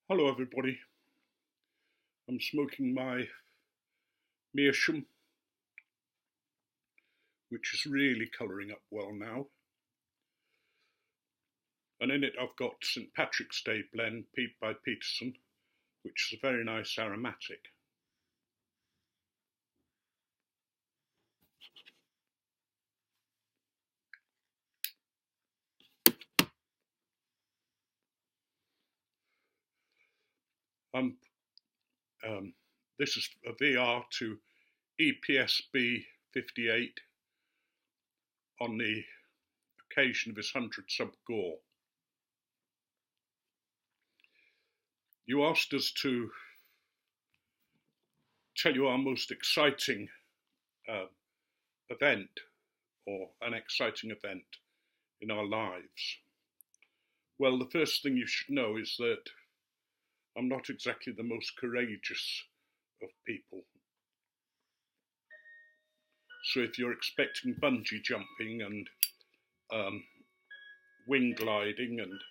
Hello everybody, I'm smoking my meerschaum, which is really colouring up well now, and in it I've got St Patrick's Day blend Peat by Peterson, which is a very nice aromatic. This is a VR to espb 58 on the occasion of his 100th sub-GAW. You asked us to tell you our most exciting event, or an exciting event in our lives. Well, the first thing you should know is that I'm not exactly the most courageous of people. So if you're expecting bungee jumping and wing gliding and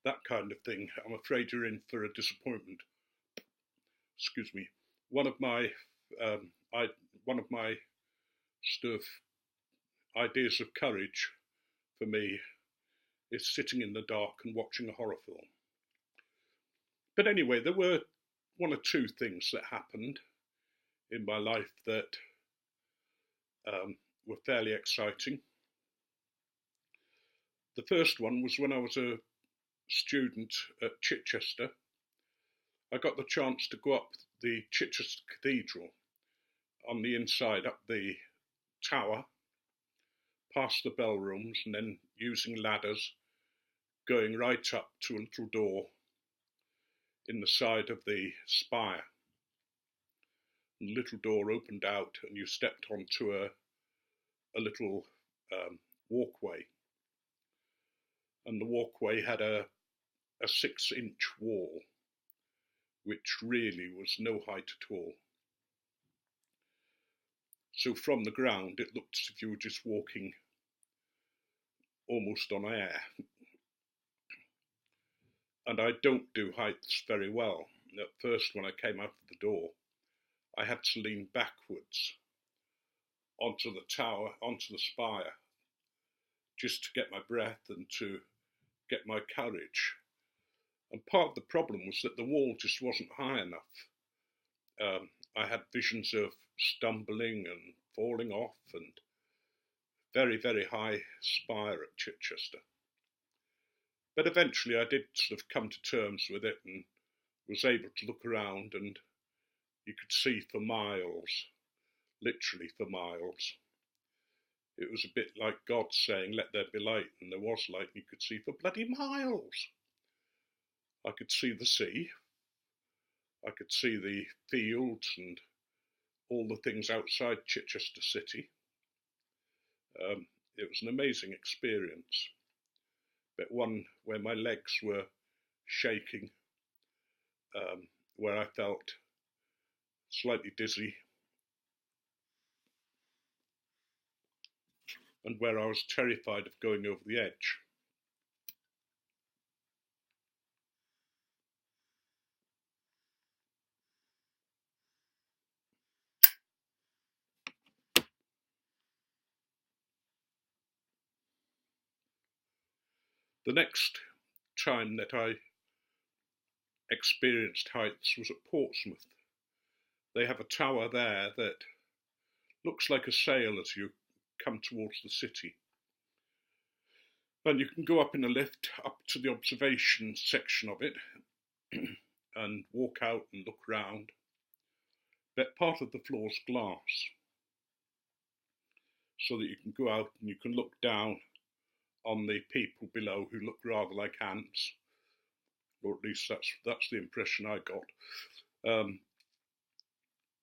that kind of thing, I'm afraid you're in for a disappointment. Excuse me. One of my sort of ideas of courage for me is sitting in the dark and watching a horror film. But anyway, there were one or two things that happened in my life that were fairly exciting. The first one was when I was a student at Chichester. I got the chance to go up the Chichester Cathedral on the inside, up the tower, past the bell rooms, and then using ladders, going right up to a little door in the side of the spire. And the little door opened out and you stepped onto a little walkway. And the walkway had a 6-inch wall, which really was no height at all. So from the ground, it looked as if you were just walking almost on air. And I don't do heights very well. At first, when I came out of the door, I had to lean backwards onto the tower, onto the spire, just to get my breath and to get my courage. And part of the problem was that the wall just wasn't high enough. I had visions of stumbling and falling off, and very, very high spire at Chichester. But eventually I did sort of come to terms with it and was able to look around, and you could see for miles, literally for miles. It was a bit like God saying, "Let there be light," and there was light, and you could see for bloody miles. I could see the sea, I could see the fields and all the things outside Chichester City. It was an amazing experience, but one where my legs were shaking, where I felt slightly dizzy, and where I was terrified of going over the edge. The next time that I experienced heights was at Portsmouth. They have a tower there that looks like a sail as you come towards the city. And you can go up in a lift up to the observation section of it and walk out and look round. But part of the floor's glass, so that you can go out and you can look down on the people below who look rather like ants, or at least that's the impression I got.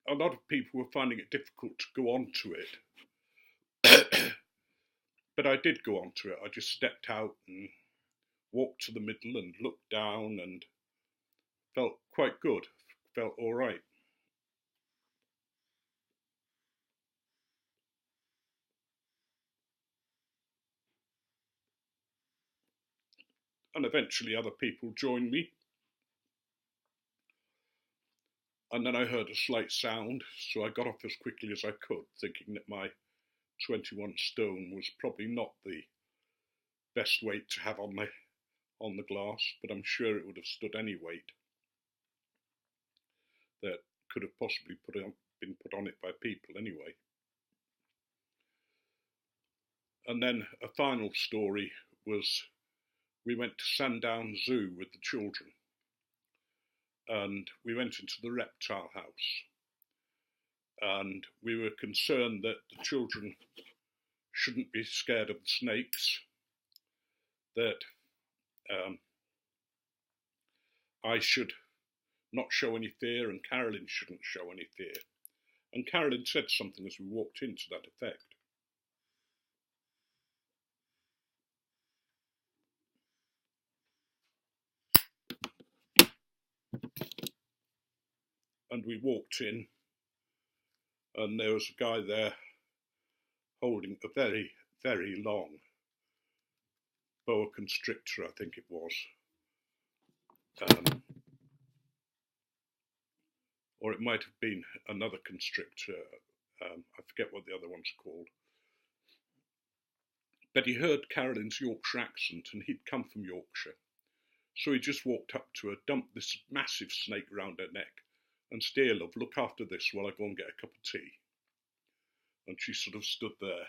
A lot of people were finding it difficult to go onto it, but I did go onto it. I just stepped out and walked to the middle and looked down and felt quite good, felt all right. and eventually other people joined me. And then I heard a slight sound, so I got off as quickly as I could, thinking that my 21 stone was probably not the best weight to have on the glass, but I'm sure it would have stood any weight that could have possibly been put on it by people anyway. And then a final story was we went to Sandown Zoo with the children, and we went into the reptile house, and we were concerned that the children shouldn't be scared of the snakes, that I should not show any fear and Carolyn shouldn't show any fear. And Carolyn said something as we walked in to that effect. And we walked in, and there was a guy there holding a very, very long boa constrictor, I think it was. Or it might have been another constrictor. I forget what the other one's called. But he heard Carolyn's Yorkshire accent, and he'd come from Yorkshire. So he just walked up to her, dumped this massive snake round her neck, and said, "Here, love, look after this while I go and get a cup of tea." And she sort of stood there,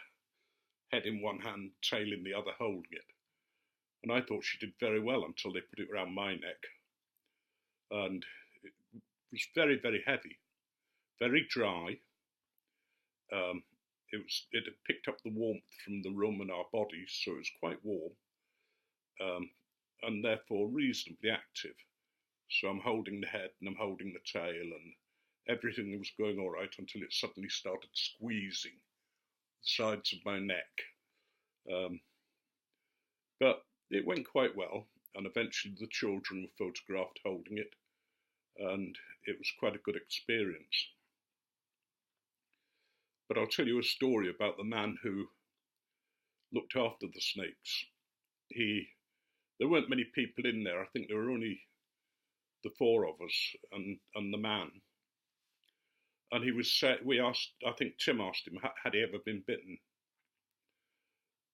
head in one hand, tail in the other, holding it. And I thought she did very well until they put it around my neck. And it was very, very heavy, very dry. It had picked up the warmth from the room and our bodies, so it was quite warm, and therefore reasonably active. So I'm holding the head and I'm holding the tail, and everything was going all right until it suddenly started squeezing the sides of my neck. But it went quite well, and eventually the children were photographed holding it, and it was quite a good experience. But I'll tell you a story about the man who looked after the snakes. There weren't many people in there. I think there were only the four of us and the man. And he was I think Tim asked him, had he ever been bitten?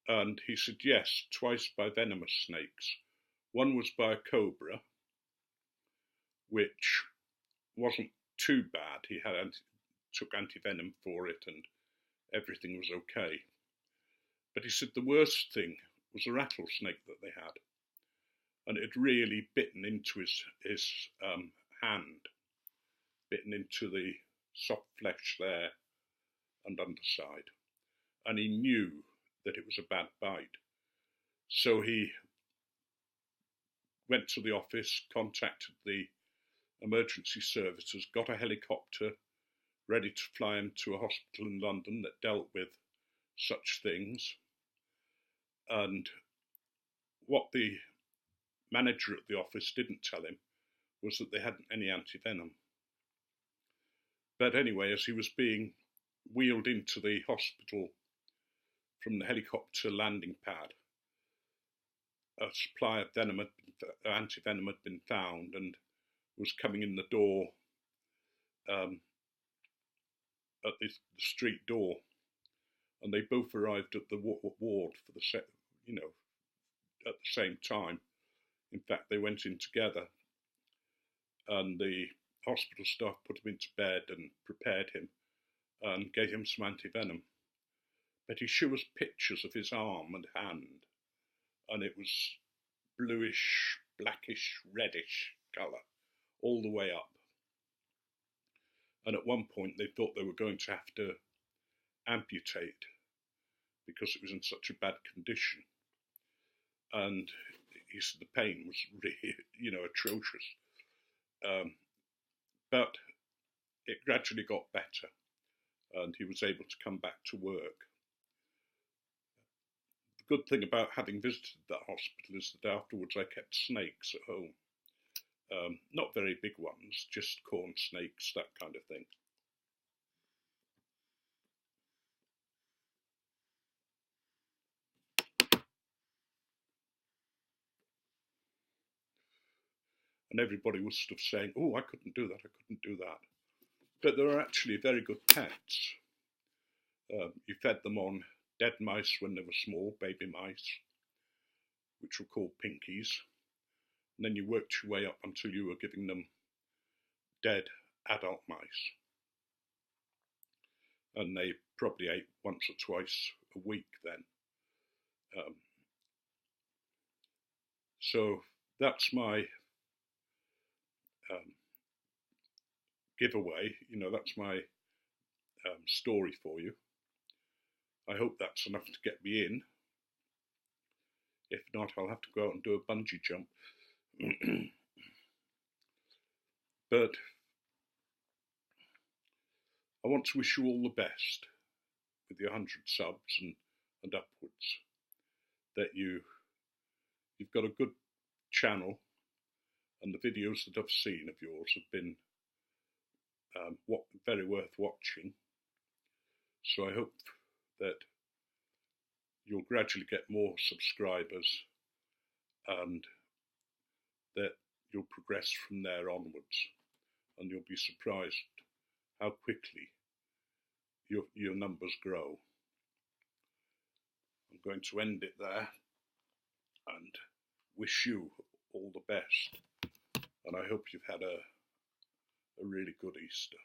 And he said, yes, twice by venomous snakes. One was by a cobra, which wasn't too bad. He took anti-venom for it and everything was okay. But he said the worst thing was a rattlesnake that they had, and it had really bitten into his hand, bitten into the soft flesh there and underside, and he knew that it was a bad bite. So he went to the office, contacted the emergency services, got a helicopter ready to fly him to a hospital in London that dealt with such things. And what the manager at the office didn't tell him was that they hadn't any anti-venom. But anyway, as he was being wheeled into the hospital from the helicopter landing pad, a supply of anti-venom had been found and was coming in the door, at the street door, and they both arrived at the ward for at the same time. In fact, they went in together, and the hospital staff put him into bed and prepared him and gave him some anti-venom. But he showed us pictures of his arm and hand, and it was bluish, blackish, reddish colour all the way up. And at one point they thought they were going to have to amputate because it was in such a bad condition. And he said the pain was really, atrocious. But it gradually got better, and he was able to come back to work. The good thing about having visited that hospital is that afterwards I kept snakes at home. Not very big ones, just corn snakes, that kind of thing. and everybody was sort of saying, oh, I couldn't do that, I couldn't do that. But they were actually very good pets. You fed them on dead mice when they were small, baby mice, which were called pinkies. And then you worked your way up until you were giving them dead adult mice. And they probably ate once or twice a week then. So that's my giveaway, that's my story for you. I hope that's enough to get me in. If not, I'll have to go out and do a bungee jump. But I want to wish you all the best with your 100 subs and upwards. That you've got a good channel, and the videos that I've seen of yours have been very worth watching. So I hope that you'll gradually get more subscribers and that you'll progress from there onwards, and you'll be surprised how quickly your numbers grow. I'm going to end it there and wish you all the best, and I hope you've had a really good Easter.